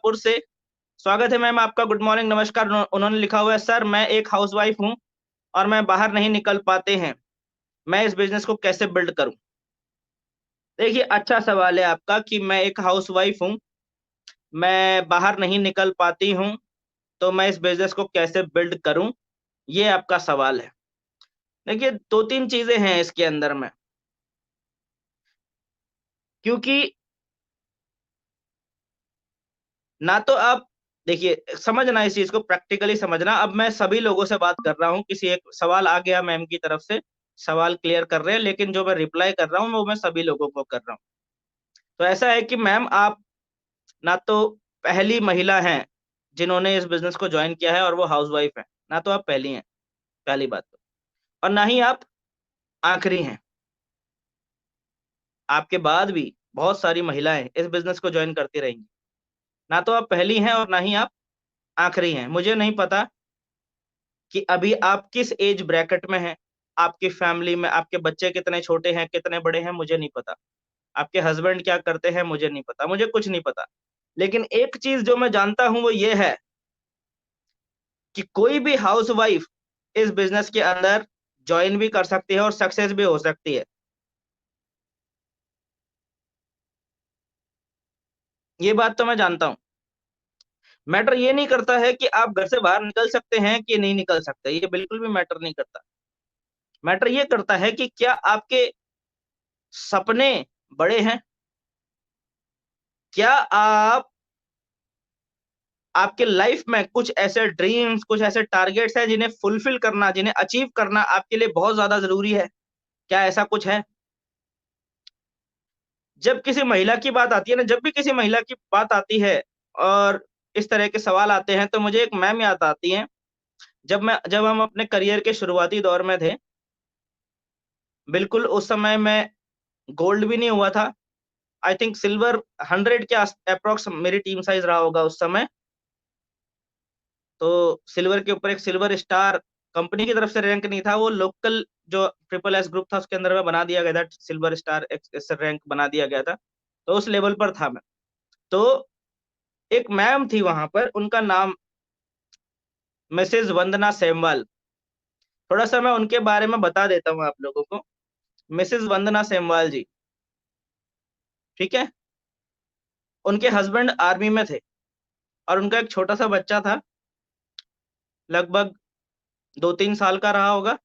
मिर्जापुर से। स्वागत है मैम आपका। गुड मॉर्निंग, नमस्कार। उन्होंने लिखा हुआ है, सर मैं एक हाउसवाइफ हूँ और मैं बाहर नहीं निकल पाते हैं, मैं इस बिजनेस को कैसे बिल्ड करूं? देखिए, अच्छा सवाल है आपका कि मैं एक हाउसवाइफ हूँ, मैं बाहर नहीं निकल पाती हूँ, तो मैं इस बिजनेस को कैसे बिल्ड करूं? ये आपका सवाल है। देखिए, दो तीन चीजें हैं इसके अंदर में, क्योंकि ना तो आप देखिए, समझना इस चीज को, प्रैक्टिकली समझना। अब मैं सभी लोगों से बात कर रहा हूँ, किसी एक सवाल आ गया मैम की तरफ से, सवाल क्लियर कर रहे हैं, लेकिन जो मैं रिप्लाई कर रहा हूँ वो मैं सभी लोगों को कर रहा हूँ। तो ऐसा है कि मैम, आप ना तो पहली महिला हैं जिन्होंने इस बिजनेस को ज्वाइन किया है और वो हाउसवाइफ है। ना तो आप पहली हैं, पहली बात तो, और ना ही आप आखिरी हैं। आपके बाद भी बहुत सारी महिलाएं इस बिजनेस को ज्वाइन करती रहेंगी। ना तो आप पहली हैं और ना ही आप आखिरी हैं। मुझे नहीं पता कि अभी आप किस एज ब्रैकेट में हैं, आपकी फैमिली में आपके बच्चे कितने छोटे हैं, कितने बड़े हैं, मुझे नहीं पता। आपके हस्बैंड क्या करते हैं, मुझे नहीं पता, मुझे कुछ नहीं पता। लेकिन एक चीज जो मैं जानता हूं वो ये है कि कोई भी हाउसवाइफ इस बिजनेस के अंदर ज्वाइन भी कर सकती है और सक्सेस भी हो सकती है। ये बात तो मैं जानता हूं। मैटर ये नहीं करता है कि आप घर से बाहर निकल सकते हैं कि नहीं निकल सकते, ये बिल्कुल भी मैटर नहीं करता। मैटर ये करता है कि क्या आपके सपने बड़े हैं? क्या आप आपके लाइफ में कुछ ऐसे ड्रीम्स, कुछ ऐसे टारगेट्स हैं जिन्हें फुलफिल करना, जिन्हें अचीव करना आपके लिए बहुत ज्यादा जरूरी है? क्या ऐसा कुछ है? जब किसी महिला की बात आती है ना, जब भी किसी महिला की बात आती है और इस तरह के सवाल आते हैं, तो मुझे एक मैम याद आती हैं। जब हम अपने करियर के शुरुआती दौर में थे, बिल्कुल उस समय मैं गोल्ड भी नहीं हुआ था। आई थिंक सिल्वर 100 के अप्रॉक्स मेरी टीम साइज रहा होगा उस समय। तो सिल्वर के ऊपर एक सिल्वर स्टार कंपनी की तरफ से रैंक नहीं था, वो लोकल जो ट्रिपल एस ग्रुप था उसके अंदर में बना दिया गया था, सिल्वर स्टार रैंक बना दिया गया था। तो उस लेवल पर था मैं। तो एक मैम थी वहां पर, उनका नाम मिसेज वंदना सेमवाल। थोड़ा सा मैं उनके बारे में बता देता हूँ आप लोगों को। मिसेज वंदना सेमवाल जी, ठीक है, उनके हस्बैंड आर्मी में थे और उनका एक छोटा सा बच्चा था, लगभग 2-3 साल का रहा होगा।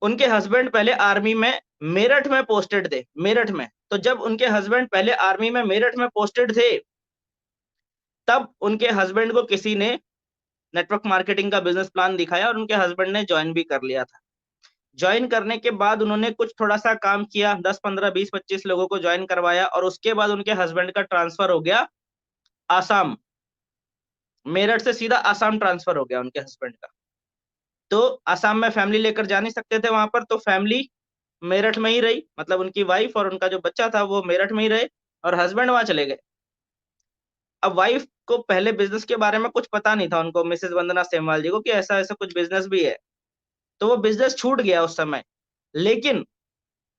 उनके हस्बैंड पहले आर्मी में मेरठ में पोस्टेड थे, मेरठ में। तो जब उनके हस्बैंड पहले आर्मी में मेरठ में पोस्टेड थे, तब उनके हस्बैंड को किसी ने नेटवर्क मार्केटिंग का बिजनेस प्लान दिखाया और उनके हस्बैंड ने ज्वाइन भी कर लिया था। ज्वाइन करने के बाद उन्होंने कुछ थोड़ा सा काम किया, 10-15-20-25 लोगों को ज्वाइन करवाया और उसके बाद उनके हस्बैंड का ट्रांसफर हो गया आसाम। मेरठ से सीधा आसाम ट्रांसफर हो गया उनके हस्बैंड का। तो आसाम में फैमिली लेकर जा नहीं सकते थे वहां पर, तो फैमिली मेरठ में ही रही, मतलब उनकी वाइफ और उनका जो बच्चा था वो मेरठ में ही रहे और हस्बैंड वहां चले गए। अब वाइफ को पहले बिजनेस के बारे में कुछ पता नहीं था, उनको, मिसेज वंदना सेमवाल जी को, कि ऐसा ऐसा कुछ बिजनेस भी है। तो वो बिजनेस छूट गया उस समय। लेकिन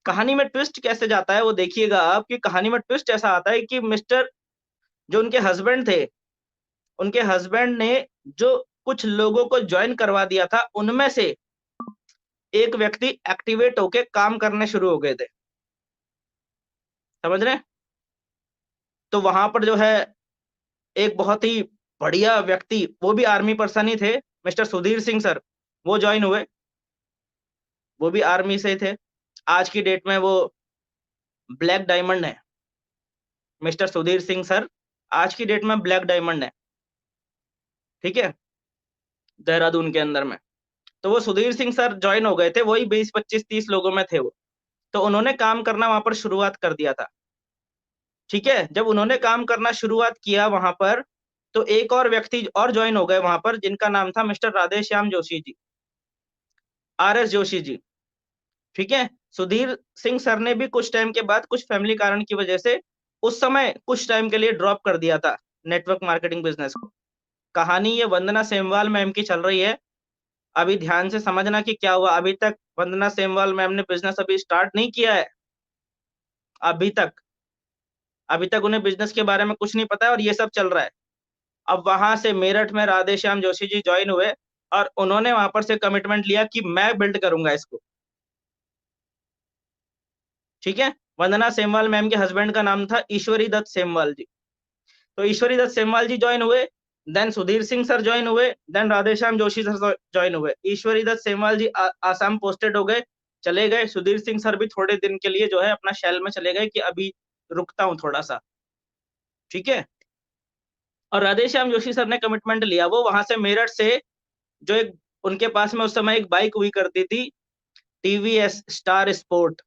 कहानी में ट्विस्ट कैसे जाता है वो देखिएगा आप, कि कहानी में ट्विस्ट ऐसा आता है कि मिस्टर, जो उनके हस्बैंड थे, उनके हस्बैंड ने जो कुछ लोगों को ज्वाइन करवा दिया था, उनमें से एक व्यक्ति एक्टिवेट होके काम करने शुरू हो गए थे। समझ रहे हैं? तो वहां पर जो है एक बहुत ही बढ़िया व्यक्ति, वो भी आर्मी पर्सन ही थे, मिस्टर सुधीर सिंह सर, वो ज्वाइन हुए। वो भी आर्मी से थे। आज की डेट में वो ब्लैक डायमंड है। मिस्टर सुधीर सिंह सर आज की डेट में ब्लैक डायमंड है, ठीक है, देहरादून के अंदर में। तो वो सुधीर सिंह सर ज्वाइन हो गए थे, वही 20-25-30 लोगों में थे वो। तो उन्होंने काम करना वहां पर शुरुआत कर दिया था, ठीक है। जब उन्होंने काम करना शुरुआत किया वहां पर, तो एक और व्यक्ति और ज्वाइन हो गए वहां पर, जिनका नाम था मिस्टर राधेश्याम जोशी जी, RS जोशी जी, ठीक है। सुधीर सिंह सर ने भी कुछ टाइम के बाद, कुछ फैमिली कारण की वजह से, उस समय कुछ टाइम के लिए ड्रॉप कर दिया था नेटवर्क मार्केटिंग बिजनेस को। कहानी ये वंदना सेमवाल मैम की चल रही है। अभी ध्यान से समझना कि क्या हुआ। अभी तक वंदना सेमवाल मैम ने बिजनेस अभी स्टार्ट नहीं किया है, अभी तक। अभी तक उन्हें बिजनेस के बारे में कुछ नहीं पता है और ये सब चल रहा है। अब वहां से मेरठ में राधेश्याम जोशी जी ज्वाइन हुए और उन्होंने वहां पर से कमिटमेंट लिया कि मैं बिल्ड करूंगा इसको। ठीक है। वंदना सेमवाल मैम के हस्बैंड का नाम था ईश्वरी दत्त सेमवाल जी। तो ईश्वरी दत्त सेमवाल जी ज्वाइन हुए, then Sudhir Singh sir join हुए, then Radheshyam Joshi sir join हुए। ईश्वरी दत्त सेमवाल जी आसाम पोस्टेड हो गए, चले गए। सुधीर सिंह सर भी थोड़े दिन के लिए जो है अपना शैल में चले गए कि अभी रुकता हूं थोड़ा सा। ठीक है। और राधेश्याम जोशी सर ने कमिटमेंट लिया, वो वहां से मेरठ से जो एक उनके पास में उस समय एक बाइक हुई करती थी, टीवीएस स्टार स्पोर्ट।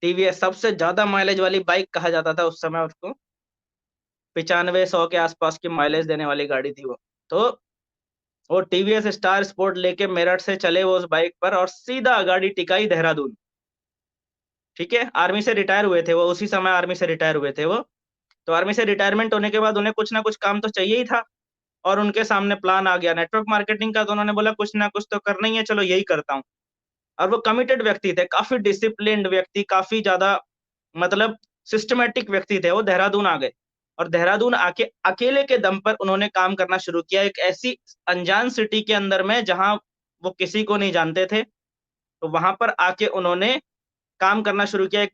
टीवीएस सबसे ज्यादा माइलेज वाली बाइक कहा जाता था उस समय उसको, 95-100 के आसपास की माइलेज देने वाली गाड़ी थी वो। तो वो टीवीएस स्टार स्पोर्ट लेके मेरठ से चले वो उस बाइक पर और सीधा गाड़ी टिकाई देहरादून। ठीक है। आर्मी से रिटायर हुए थे वो, उसी समय आर्मी से रिटायर हुए थे वो। तो आर्मी से रिटायरमेंट होने के बाद उन्हें कुछ ना कुछ काम तो चाहिए ही था, और उनके सामने प्लान आ गया नेटवर्क मार्केटिंग का। तो उन्होंने बोला कुछ ना कुछ तो करना ही है, चलो यही करता हूँ। और वो कमिटेड व्यक्ति थे, काफी डिसिप्लिन्ड व्यक्ति, काफी ज्यादा मतलब सिस्टमेटिक व्यक्ति थे। वो देहरादून आ गए और देहरादून आके अकेले के दम पर उन्होंने काम करना शुरू किया, एक ऐसी अनजान सिटी के अंदर में जहां वो किसी को नहीं जानते थे। तो वहां पर आके उन्होंने काम करना शुरू किया, एक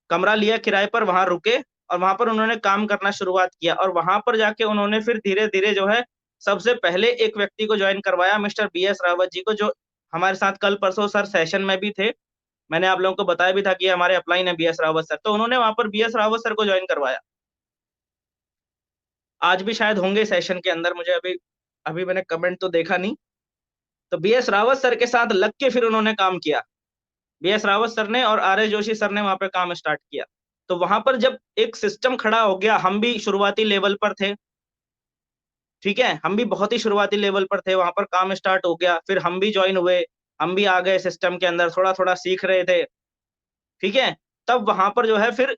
कमरा लिया किराए पर, वहां रुके और वहां पर उन्होंने काम करना शुरुआत किया। और वहां पर जाके उन्होंने फिर धीरे धीरे जो है सबसे पहले एक व्यक्ति को ज्वाइन करवाया, मिस्टर BS रावत जी को, जो हमारे साथ कल परसों सर सेशन में भी थे। मैंने आप लोगों को बताया भी था कि हमारे अपलाइन है BS रावत सर, तो उन्होंने वहां पर BS रावत सर को ज्वाइन करवाया। आज भी शायद होंगे सेशन के अंदर, मुझे अभी अभी मैंने कमेंट तो देखा नहीं। तो BS रावत सर के साथ लग के फिर उन्होंने काम किया, BS रावत सर ने और RS जोशी सर ने वहां पे काम स्टार्ट किया। तो वहां पर जब एक सिस्टम खड़ा हो गया, हम भी शुरुआती लेवल पर थे। ठीक है। हम भी बहुत ही शुरुआती लेवल पर थे, वहां पर काम स्टार्ट हो गया, फिर हम भी ज्वाइन हुए, हम भी आ गए सिस्टम के अंदर, थोड़ा थोड़ा सीख रहे थे। ठीक है। तब वहां पर जो है फिर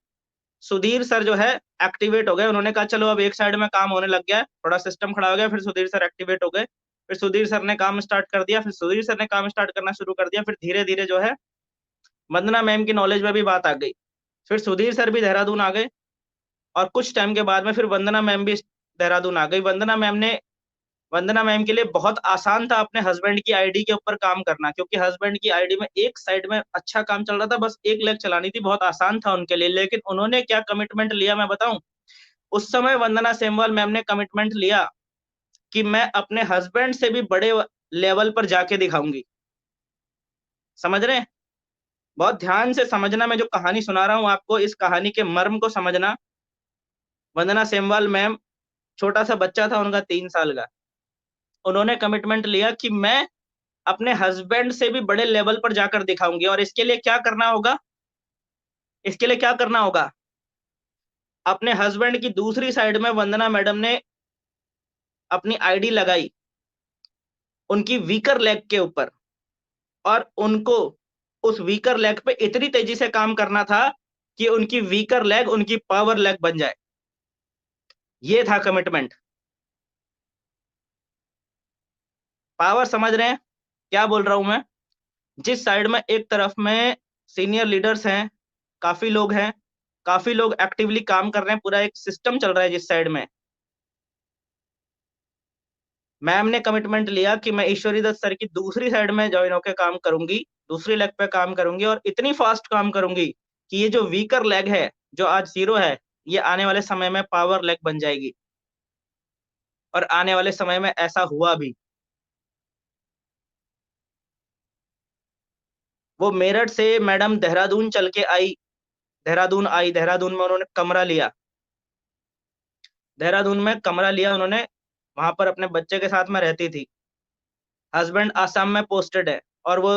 सुधीर सर जो है एक्टिवेट हो गए। उन्होंने कहा चलो अब एक साइड में काम होने लग गया है, थोड़ा सिस्टम खड़ा हो गया, फिर सुधीर सर एक्टिवेट हो गए। फिर सुधीर सर ने काम स्टार्ट कर दिया, फिर सुधीर सर ने काम स्टार्ट करना शुरू कर दिया। फिर धीरे धीरे जो है वंदना मैम की नॉलेज में भी बात आ गई। फिर सुधीर सर भी देहरादून आ गए और कुछ टाइम के बाद में फिर वंदना मैम भी देहरादून आ गई। वंदना मैम के लिए बहुत आसान था अपने हस्बैंड की आईडी के ऊपर काम करना, क्योंकि हस्बैंड की आईडी में एक साइड में अच्छा काम चल रहा था, बस एक लेग चलानी थी, बहुत आसान था उनके लिए। लेकिन उन्होंने क्या कमिटमेंट लिया मैं बताऊं। उस समय वंदना सेमवाल मैम ने कमिटमेंट लिया कि मैं अपने हस्बैंड से भी बड़े लेवल पर जाके दिखाऊंगी। समझ रहे हैं? बहुत ध्यान से समझना, मैं जो कहानी सुना रहा हूं आपको, इस कहानी के मर्म को समझना। वंदना सेमवाल मैम, छोटा सा बच्चा था उनका 3 साल का, उन्होंने कमिटमेंट लिया कि मैं अपने हस्बैंड से भी बड़े लेवल पर जाकर दिखाऊंगी। और इसके लिए क्या करना होगा, इसके लिए क्या करना होगा, अपने हस्बैंड की दूसरी साइड में वंदना मैडम ने अपनी आईडी लगाई उनकी वीकर लेग के ऊपर, और उनको उस वीकर लेग पे इतनी तेजी से काम करना था कि उनकी वीकर लेग उनकी पावर लेग बन जाए। ये था कमिटमेंट। पावर समझ रहे हैं क्या बोल रहा हूं मैं? जिस साइड में एक तरफ में सीनियर लीडर्स हैं, काफी लोग हैं, काफी लोग एक्टिवली काम कर रहे हैं, पूरा एक सिस्टम चल रहा है, जिस साइड में मैम ने कमिटमेंट लिया कि मैं ईश्वरी दत्त सर की दूसरी साइड में ज्वाइन होकर काम करूंगी, दूसरी लेग पे काम करूंगी, और इतनी फास्ट काम करूंगी कि ये जो वीकर लेग है, जो आज जीरो है, ये आने वाले समय में पावर लेग बन जाएगी। और आने वाले समय में ऐसा हुआ भी। वो मेरठ से मैडम देहरादून चल के आई, देहरादून में उन्होंने कमरा लिया, देहरादून में कमरा लिया उन्होंने, वहां पर अपने बच्चे के साथ में रहती थी। हस्बैंड आसाम में पोस्टेड है और वो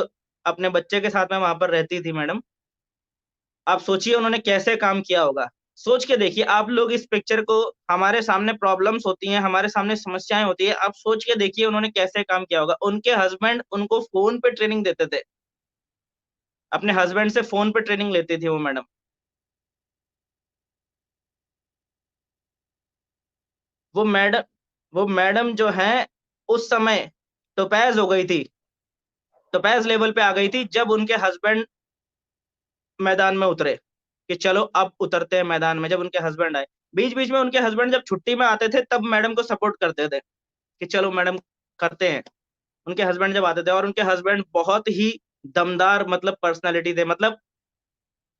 अपने बच्चे के साथ में वहां पर रहती थी मैडम। आप सोचिए उन्होंने कैसे काम किया होगा। सोच के देखिए आप लोग इस पिक्चर को, हमारे सामने प्रॉब्लम्स होती हैं, हमारे सामने समस्याएं होती है, आप सोच के देखिए उन्होंने कैसे काम किया होगा। उनके हस्बैंड उनको फोन पे ट्रेनिंग देते थे, अपने हस्बैंड से फोन पे ट्रेनिंग लेती थी वो मैडम। वो मैडम वो मैडम जो है उस समय टोपैज हो गई थी, टोपैज लेवल पे आ गई थी जब उनके हस्बैंड मैदान में उतरे। कि चलो अब उतरते हैं मैदान में। जब उनके हस्बैंड आए, बीच बीच में उनके हस्बैंड जब छुट्टी में आते थे तब मैडम को सपोर्ट करते थे कि चलो मैडम करते हैं। उनके हस्बैंड जब आते थे, और उनके हस्बैंड बहुत ही दमदार मतलब पर्सनालिटी थे, मतलब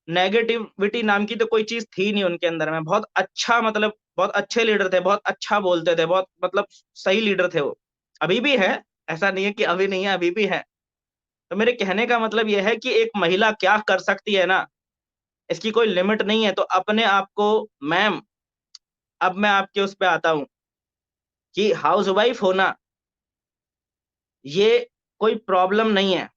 नेगेटिविटी नाम की तो कोई चीज थी नहीं उनके अंदर में। बहुत अच्छा, मतलब बहुत अच्छे लीडर थे, बहुत अच्छा बोलते थे, बहुत मतलब सही लीडर थे वो। अभी भी है, ऐसा नहीं है कि अभी नहीं है, अभी भी है। तो मेरे कहने का मतलब यह है कि एक महिला क्या कर सकती है ना, इसकी कोई लिमिट नहीं है। तो अपने आप को, मैम, अब मैं आपके उस पे आता हूँ कि हाउसवाइफ होना ये कोई प्रॉब्लम नहीं है।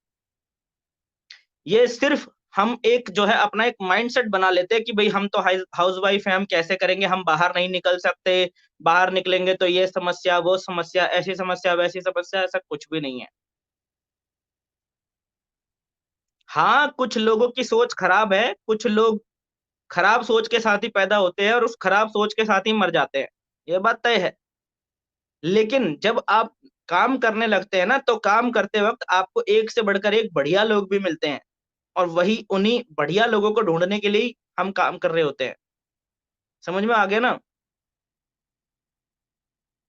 ये सिर्फ हम एक जो है अपना एक माइंडसेट बना लेते हैं कि भाई हम तो हाउसवाइफ हैं, हम कैसे करेंगे, हम बाहर नहीं निकल सकते, बाहर निकलेंगे तो ये समस्या, वो समस्या, ऐसी समस्या, वैसी समस्या। ऐसा कुछ भी नहीं है। हाँ, कुछ लोगों की सोच खराब है, कुछ लोग खराब सोच के साथ ही पैदा होते हैं और उस खराब सोच के साथ ही मर जाते हैं, ये बात तय है। लेकिन जब आप काम करने लगते हैं ना, तो काम करते वक्त आपको एक से बढ़कर एक बढ़िया लोग भी मिलते हैं, और वही उन्हीं बढ़िया लोगों को ढूंढने के लिए ही हम काम कर रहे होते हैं। समझ में आ गया ना?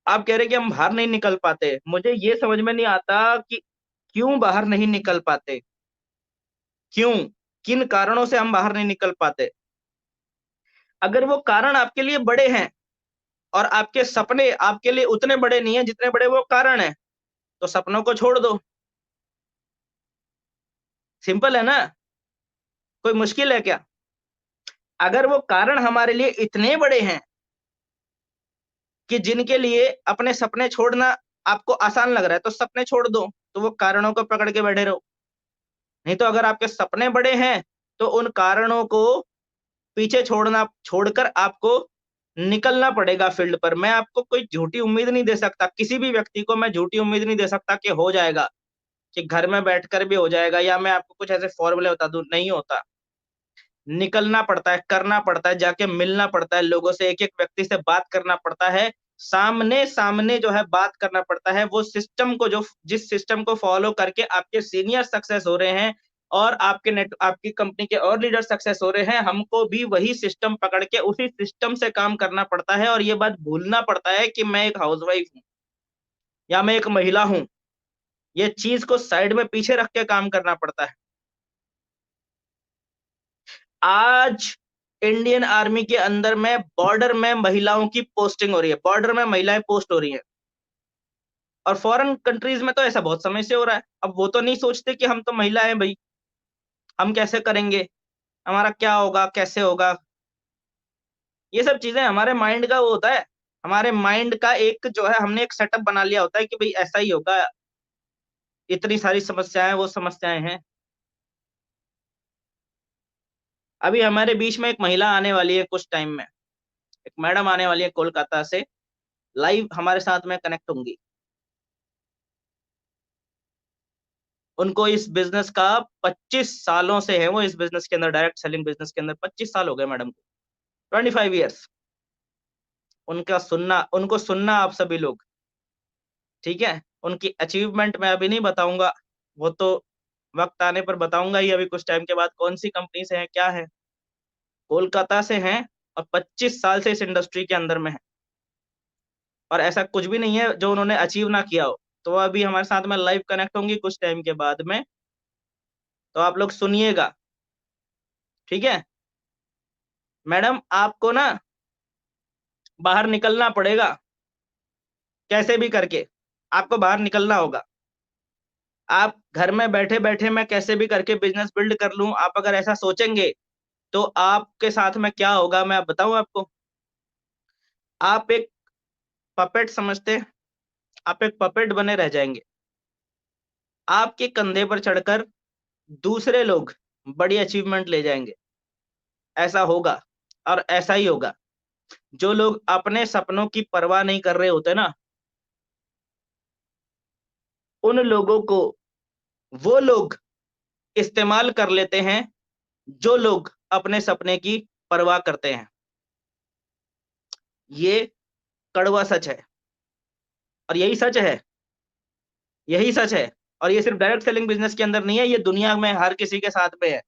आप कह रहे हैं कि हम बाहर नहीं निकल पाते, मुझे ये समझ में नहीं आता कि क्यों बाहर नहीं निकल पाते, क्यों, किन कारणों से हम बाहर नहीं निकल पाते। अगर वो कारण आपके लिए बड़े हैं और आपके सपने आपके लिए उतने बड़े नहीं है जितने बड़े वो कारण है, तो सपनों को छोड़ दो। सिंपल है ना? कोई मुश्किल है क्या? अगर वो कारण हमारे लिए इतने बड़े हैं कि जिनके लिए अपने सपने छोड़ना आपको आसान लग रहा है, तो सपने छोड़ दो, तो वो कारणों को पकड़ के बैठे रहो। नहीं तो अगर आपके सपने बड़े हैं, तो उन कारणों को पीछे छोड़कर आपको निकलना पड़ेगा फील्ड पर। मैं आपको कोई झूठी उम्मीद नहीं दे सकता, किसी भी व्यक्ति को मैं झूठी उम्मीद नहीं दे सकता कि हो जाएगा, कि घर में बैठकर भी हो जाएगा, या मैं आपको कुछ ऐसे फॉर्मूले बता दूं, नहीं होता। निकलना पड़ता है, करना पड़ता है, जाके मिलना पड़ता है लोगों से, एक एक व्यक्ति से बात करना पड़ता है, सामने सामने जो है बात करना पड़ता है। वो सिस्टम को, जो जिस सिस्टम को फॉलो करके आपके सीनियर सक्सेस हो रहे हैं और आपकी कंपनी के और लीडर सक्सेस हो रहे हैं, हमको भी वही सिस्टम पकड़ के उसी सिस्टम से काम करना पड़ता है। और ये बात भूलना पड़ता है कि मैं एक हाउसवाइफ हूँ या मैं एक महिला हूँ। ये चीज को साइड में पीछे रख के काम करना पड़ता है। आज इंडियन आर्मी के अंदर में बॉर्डर में महिलाओं की पोस्टिंग हो रही है, बॉर्डर में महिलाएं पोस्ट हो रही हैं। और फॉरेन कंट्रीज में तो ऐसा बहुत समय से हो रहा है। अब वो तो नहीं सोचते कि हम तो महिला हैं भाई, हम कैसे करेंगे, हमारा क्या होगा, कैसे होगा। ये सब चीजें हमारे माइंड का वो होता है, हमारे माइंड का एक जो है हमने एक सेटअप बना लिया होता है कि भाई ऐसा ही होगा, इतनी सारी समस्याएं, वो समस्याएं हैं। अभी हमारे बीच में एक महिला आने वाली है कुछ टाइम में, एक मैडम आने वाली है कोलकाता से, लाइव हमारे साथ में कनेक्ट होंगी। उनको इस बिजनेस का 25 सालों से है, वो इस बिजनेस के अंदर, डायरेक्ट सेलिंग बिजनेस के अंदर 25 साल हो गए मैडम को, 25 ईयर्स। उनको सुनना आप सभी लोग, ठीक है? उनकी अचीवमेंट मैं अभी नहीं बताऊंगा, वो तो वक्त आने पर बताऊंगा ही, अभी कुछ टाइम के बाद कौन सी कंपनी से है, क्या है। कोलकाता से हैं और 25 साल से इस इंडस्ट्री के अंदर में है, और ऐसा कुछ भी नहीं है जो उन्होंने अचीव ना किया हो। तो वो अभी हमारे साथ में लाइव कनेक्ट होंगी कुछ टाइम के बाद में, तो आप लोग सुनिएगा, ठीक है? मैडम, आपको ना बाहर निकलना पड़ेगा, कैसे भी करके आपको बाहर निकलना होगा। आप घर में बैठे बैठे मैं कैसे भी करके बिजनेस बिल्ड कर लूं, आप अगर ऐसा सोचेंगे तो आपके साथ में क्या होगा मैं बताऊं आपको। आप एक पपेट समझते हैं, आप एक पपेट बने रह जाएंगे। आपके कंधे पर चढ़कर दूसरे लोग बड़ी अचीवमेंट ले जाएंगे, ऐसा होगा। और ऐसा ही होगा। जो लोग अपने सपनों की परवाह नहीं कर रहे होते ना, उन लोगों को वो लोग इस्तेमाल कर लेते हैं जो लोग अपने सपने की परवाह करते हैं। ये कड़वा सच है, और यही सच है, यही सच है। और ये सिर्फ डायरेक्ट सेलिंग बिजनेस के अंदर नहीं है, ये दुनिया में हर किसी के साथ में है।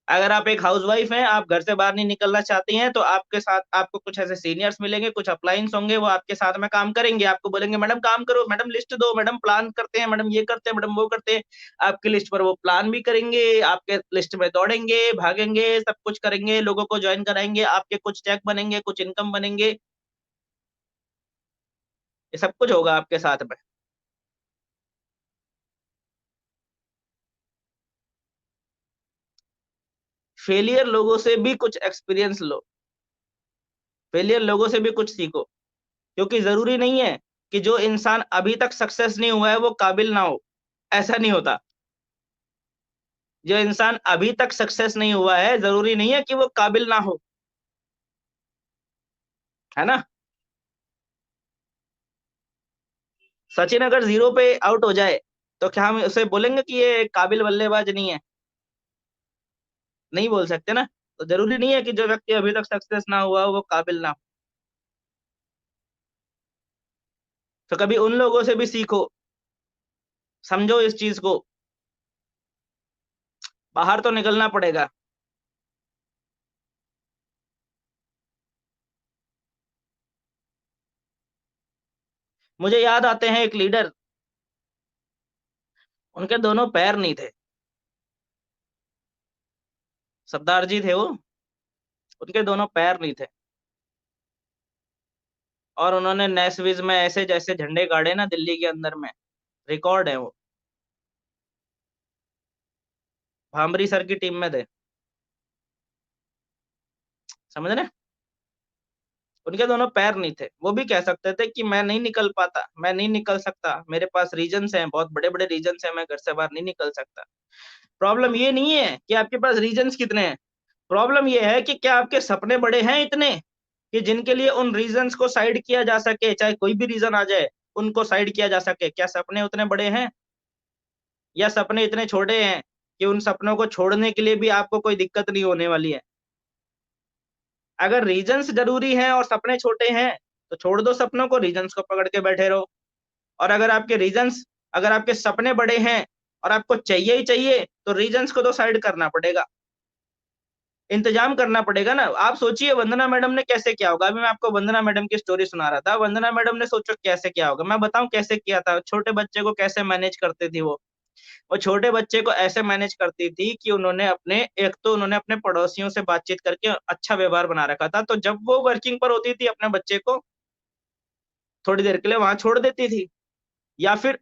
अगर आप एक हाउसवाइफ हैं, आप घर से बाहर नहीं निकलना चाहती हैं, तो आपके साथ आपको कुछ ऐसे सीनियर्स मिलेंगे, कुछ अपलाइंस होंगे, वो आपके साथ में काम करेंगे, आपको बोलेंगे मैडम काम करो, मैडम लिस्ट दो, मैडम प्लान करते हैं, मैडम ये करते हैं, मैडम वो करते हैं। आपकी लिस्ट पर वो प्लान भी करेंगे, आपके लिस्ट में दौड़ेंगे, भागेंगे, सब कुछ करेंगे, लोगों को ज्वाइन कराएंगे, आपके कुछ चेक बनेंगे, कुछ इनकम बनेंगे, ये सब कुछ होगा आपके साथ में। फेलियर लोगों से भी कुछ एक्सपीरियंस लो, फेलियर लोगों से भी कुछ सीखो, क्योंकि ज़रूरी नहीं है कि जो इंसान अभी तक सक्सेस नहीं हुआ है, वो काबिल ना हो, ऐसा नहीं होता। जो इंसान अभी तक सक्सेस नहीं हुआ है, ज़रूरी नहीं है कि वो काबिल ना हो, है ना? सचिन अगर 0 पे आउट हो जाए, तो क्या हम उसे बोलेंगे कि ये काबिल बल्लेबाज नहीं है? नहीं बोल सकते ना। तो ज़रूरी नहीं है कि जो व्यक्ति अभी तक सक्सेस ना हुआ हो, वो काबिल ना हो। तो कभी उन लोगों से भी सीखो, समझो इस चीज़ को, बाहर तो निकलना पड़ेगा। मुझे याद आते हैं एक लीडर, उनके दोनों पैर नहीं थे। सरदार जी थे वो, उनके दोनों पैर नहीं थे। और उन्होंने नेस्विज में ऐसे जैसे झंडे गाड़े ना दिल्ली के अंदर में, रिकॉर्ड है वो। भांबरी सर की टीम में थे, समझ रहे? उनके दोनों पैर नहीं थे। वो भी कह सकते थे कि मैं नहीं निकल पाता, मैं नहीं निकल सकता, मेरे पास रीजंस हैं, बहुत बड़े-बड़े रीजंस हैं, मैं घर से बाहर नहीं निकल सकता। प्रॉब्लम ये नहीं है कि आपके पास रीजंस कितने हैं, प्रॉब्लम ये है कि क्या आपके सपने बड़े हैं इतने कि जिनके लिए उन रीजंस को साइड किया जा सके, चाहे कोई भी रीजन आ जाए, उनको साइड किया जा सके। क्या सपने उतने बड़े हैं? या सपने इतने छोटे हैं कि उन सपनों को छोड़ने के लिए भी आपको कोई दिक्कत नहीं होने वाली है? अगर रीजंस ज़रूरी हैं और सपने छोटे हैं, तो छोड़ दो सपनों को, रीजंस को पकड़ के बैठे रहो। और अगर आपके सपने बड़े हैं और आपको चाहिए ही चाहिए, तो रीजंस को तो साइड करना पड़ेगा, इंतज़ाम करना पड़ेगा ना। आप सोचिए वंदना मैडम ने कैसे किया होगा? अभी मैं आपको वंदना मैडम की स्टोरी सुना रहा था। वंदना मैडम ने सोचो कैसे किया होगा? मैं बताऊँ कैसे किया था? छोटे बच्चे को कैसे मैनेज करती थी वो? वो छोटे बच्चे को ऐसे मैनेज करती थी कि उन्होंने अपने पड़ोसियों से बातचीत करके अच्छा व्यवहार बना रखा था। तो जब वो वर्किंग पर होती थी, अपने बच्चे को थोड़ी देर के लिए वहाँ छोड़ देती थी। या फिर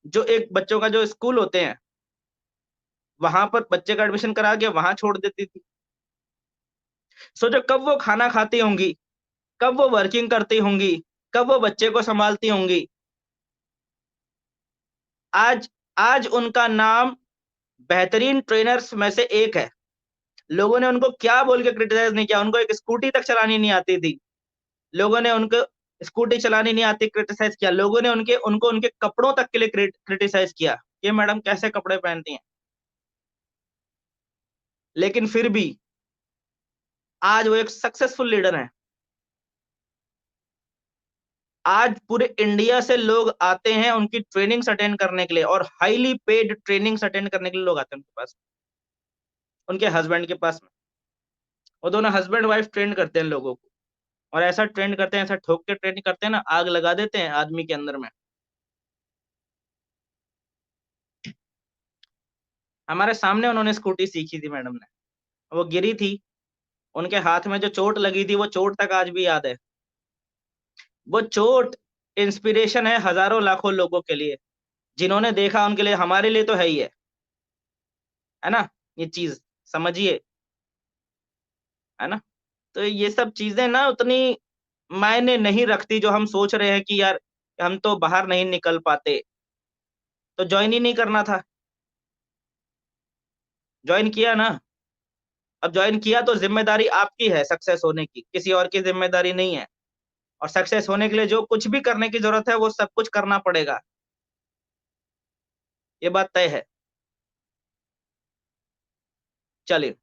जो एक बच्चों का जो स्कूल होते हैं, वहाँ पर बच्चे का एडमिशन करा के वहाँ छोड़ देती थी। सोचो कब वो खाना खाती होंगी, कब वो वर्किंग करती होंगी, कब वो बच्चे को सँभालती होंगी। आज आज उनका नाम बेहतरीन ट्रेनर्स में से एक है। लोगों ने उनको क्या बोल के क्रिटिसाइज़ नहीं किया, उनको एक स्कूटी तक चलानी नहीं आती थी। लोगों ने उनको स्कूटी चलानी नहीं आती क्रिटिसाइज़ किया। लोगों ने उनको उनके कपड़ों तक के लिए क्रिटिसाइज़ किया, ये मैडम कैसे कपड़े पहनती हैं। लेकिन फिर भी आज वो एक सक्सेसफुल लीडर हैं। आज पूरे इंडिया से लोग आते हैं उनकी ट्रेनिंग्स अटेंड करने के लिए और हाइली पेड ट्रेनिंग्स अटेंड करने के लिए लोग आते हैं उनके पास, उनके हस्बैंड के पास में। वो दोनों हस्बैंड वाइफ ट्रेन करते हैं लोगों को और ऐसा ट्रेन करते हैं, ऐसा ठोक के ट्रेन करते हैं ना, आग लगा देते हैं आदमी के अंदर में। हमारे सामने उन्होंने स्कूटी सीखी थी मैडम ने। वो गिरी थी, उनके हाथ में जो चोट लगी थी, वो चोट तक आज भी याद है। वो चोट इंस्पिरेशन है हज़ारों लाखों लोगों के लिए, जिन्होंने देखा उनके लिए, हमारे लिए तो है ही है ना? ये चीज़ समझिए, है ना? तो ये सब चीज़ें ना उतनी मायने नहीं रखती जो हम सोच रहे हैं कि यार हम तो बाहर नहीं निकल पाते, तो जॉइन ही नहीं करना था। जॉइन किया ना, अब जॉइन किया तो ज़िम्मेदारी आपकी है सक्सेस होने की, किसी और की ज़िम्मेदारी नहीं है। और सक्सेस होने के लिए जो कुछ भी करने की ज़रूरत है, वो सब कुछ करना पड़ेगा। ये बात तय है। चलिए।